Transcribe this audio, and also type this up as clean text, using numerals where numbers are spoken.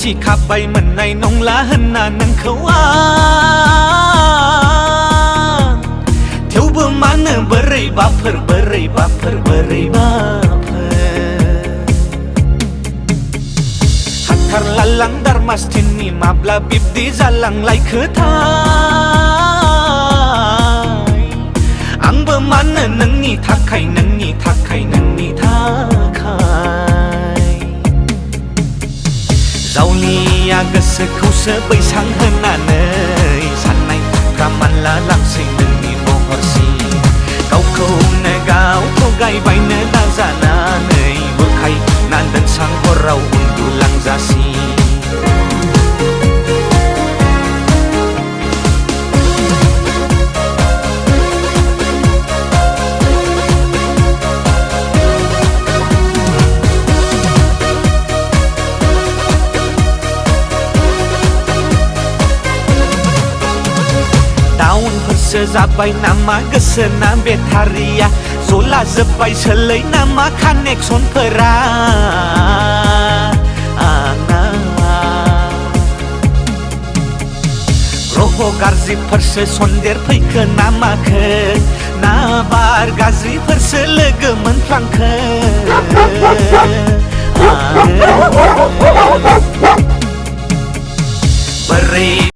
सिखाबाय मोननाय नंला होनना नोंखौ आं थेवबो मानो बोरैबाफोर हाथारला लांदार मासथिननि माब्ला बिब्दि जालांलायखोथाय आंबो मानो नोंनि थाखाय जावलिया गोसोखौसो बैसां होनानै साननायफ्रा मानला लांसै नोंनि महरसि गावखौनो गाव थगायबायनो नाजानानै बुरखायना दोनसां हराव उन्दुलांजासि दाउनफोरसो जाबाय नामा गोसोना बेटारिया जला जोब्बाय सोलै नामा कानेक्सनफोरा ग्रह गाज्रिफोरसो सन्देर फैखो ना माखो ना बार गाज्रिफोरसो लोगो मोनफ्लांखो बोरै